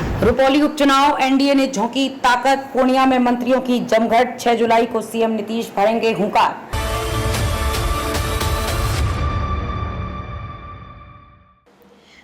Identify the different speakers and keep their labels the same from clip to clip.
Speaker 1: रुपौली उपचुनाव, एनडीए ने झोंकी ताकत, पूर्णिया में मंत्रियों की जमघट, 6 जुलाई को सीएम नीतीश भरेंगे हुंकार।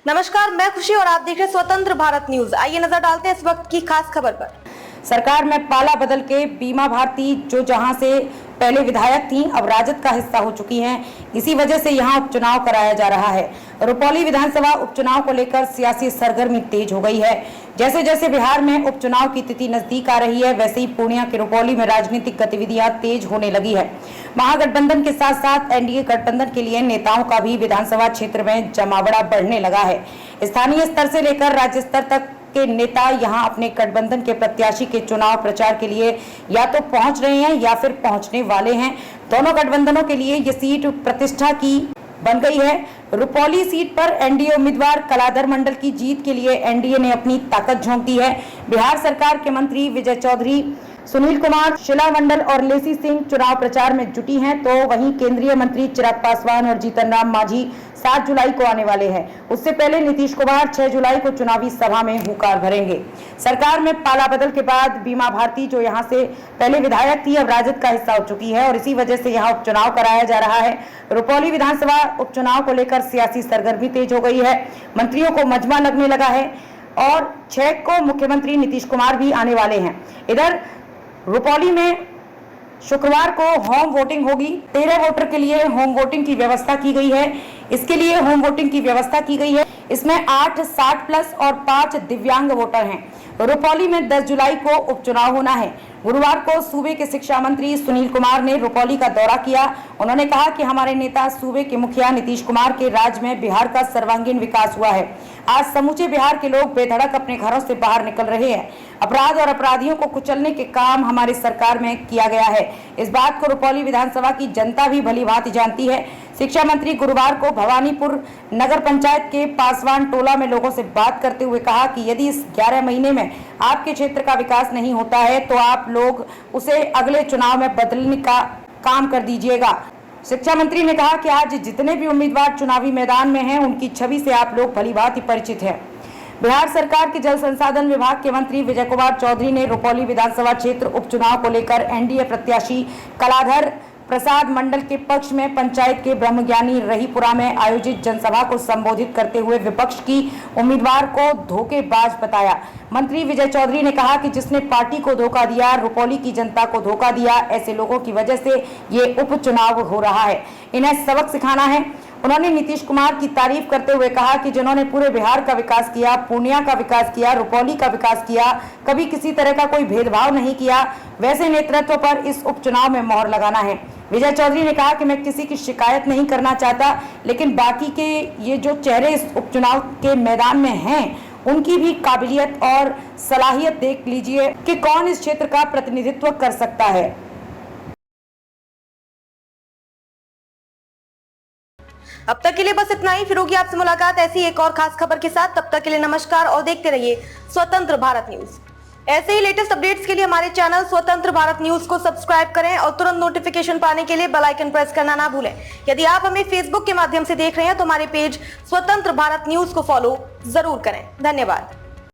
Speaker 2: नमस्कार, मैं खुशी और आप देख रहे हैं स्वतंत्र भारत न्यूज। आइए नजर डालते हैं इस वक्त की खास खबर पर।
Speaker 1: सरकार में पाला बदल के बीमा भारती, जो जहां से पहले विधायक थी, अब राजद का हिस्सा हो चुकी हैं। इसी वजह से यहां उपचुनाव कराया जा रहा है। रुपौली विधानसभा उपचुनाव को लेकर सियासी सरगर्मी तेज हो गई है। जैसे जैसे बिहार में उपचुनाव की तिथि नजदीक आ रही है, वैसे ही पूर्णिया के रुपौली में राजनीतिक गतिविधियां तेज होने लगी है। महागठबंधन के साथ साथ एनडीए गठबंधन के लिए नेताओं का भी विधानसभा क्षेत्र में जमावड़ा बढ़ने लगा है। स्थानीय स्तर से लेकर राज्य स्तर तक के नेता यहां अपने गठबंधन के प्रत्याशी के चुनाव प्रचार के लिए या तो पहुंच रहे हैं या फिर पहुंचने वाले हैं। दोनों गठबंधनों के लिए ये सीट प्रतिष्ठा की बन गई है। रुपौली सीट पर एनडीए उम्मीदवार कलाधर मंडल की जीत के लिए एनडीए ने अपनी ताकत झोंक दी है। बिहार सरकार के मंत्री विजय चौधरी, सुनील कुमार, शीला मंडल और लेसी सिंह चुनाव प्रचार में जुटी हैं, तो वहीं केंद्रीय मंत्री चिराग पासवान और जीतन राम मांझी 7 जुलाई को आने वाले हैं। उससे पहले नीतीश कुमार 6 जुलाई को चुनावी सभा में हुंकार भरेंगे। सरकार में पाला बदल के बाद बीमा भारती, जो यहां से पहले विधायक थी, अब राजद का हिस्सा हो चुकी है और इसी वजह से यहां उपचुनाव कराया जा रहा है। रुपौली विधानसभा उपचुनाव को लेकर सियासी सरगर्मी तेज हो गई है। मंत्रियों को मजमा लगने लगा है और 6 को मुख्यमंत्री नीतीश कुमार भी आने वाले हैं। इधर रुपौली में शुक्रवार को होम वोटिंग होगी। 13 वोटर के लिए होम वोटिंग की व्यवस्था की गई है। इसके लिए होम वोटिंग की व्यवस्था की गई है। इसमें 8 60 प्लस और 5 दिव्यांग वोटर हैं। रुपौली में 10 जुलाई को उपचुनाव होना है। गुरुवार को सूबे के शिक्षा मंत्री सुनील कुमार ने रुपौली का दौरा किया। उन्होंने कहा कि हमारे नेता सूबे के मुखिया नीतीश कुमार के राज में बिहार का सर्वांगीण विकास हुआ है। आज समूचे बिहार के लोग बेधड़क अपने घरों से बाहर निकल रहे हैं। अपराध और अपराधियों को कुचलने के काम हमारी सरकार में किया गया है। इस बात को रुपौली विधानसभा की जनता भी भली भांति जानती है। शिक्षा मंत्री गुरुवार को भवानीपुर नगर पंचायत के पासवान टोला में लोगों से बात करते हुए कहा कि यदि इस 11 महीने में आपके क्षेत्र का विकास नहीं होता है तो आप लोग उसे अगले चुनाव में बदलने का काम कर दीजिएगा। शिक्षा मंत्री ने कहा कि आज जितने भी उम्मीदवार चुनावी मैदान में हैं, उनकी छवि से आप लोग भली भांति परिचित हैं। बिहार सरकार के जल संसाधन विभाग के मंत्री विजय कुमार चौधरी ने रुपौली विधानसभा क्षेत्र उपचुनाव को लेकर एनडीए प्रत्याशी कलाधर प्रसाद मंडल के पक्ष में पंचायत के ब्रह्मज्ञानी रहीपुरा में आयोजित जनसभा को संबोधित करते हुए विपक्ष की उम्मीदवार को धोखेबाज बताया। मंत्री विजय चौधरी ने कहा कि जिसने पार्टी को धोखा दिया, रुपौली की जनता को धोखा दिया, ऐसे लोगों की वजह से ये उपचुनाव हो रहा है। इन्हें सबक सिखाना है। उन्होंने नीतीश कुमार की तारीफ करते हुए कहा कि जिन्होंने पूरे बिहार का विकास किया, पूर्णिया का विकास किया, रुपौली का विकास किया, कभी किसी तरह का कोई भेदभाव नहीं किया, वैसे नेतृत्व पर इस उपचुनाव में मोहर लगाना है। विजय चौधरी ने कहा कि मैं किसी की शिकायत नहीं करना चाहता, लेकिन बाकी के ये जो चेहरे इस उपचुनाव के मैदान में हैं, उनकी भी काबिलियत और सलाहियत देख लीजिए कि कौन इस क्षेत्र का प्रतिनिधित्व कर सकता है।
Speaker 2: अब तक के लिए बस इतना ही। फिर होगी आपसे मुलाकात ऐसी एक और खास खबर के साथ। तब तक के लिए नमस्कार और देखते रहिए स्वतंत्र भारत न्यूज। ऐसे ही लेटेस्ट अपडेट्स के लिए हमारे चैनल स्वतंत्र भारत न्यूज को सब्सक्राइब करें और तुरंत नोटिफिकेशन पाने के लिए बेल आइकन प्रेस करना ना भूलें। यदि आप हमें फेसबुक के माध्यम से देख रहे हैं तो हमारे पेज स्वतंत्र भारत न्यूज को फॉलो जरूर करें। धन्यवाद।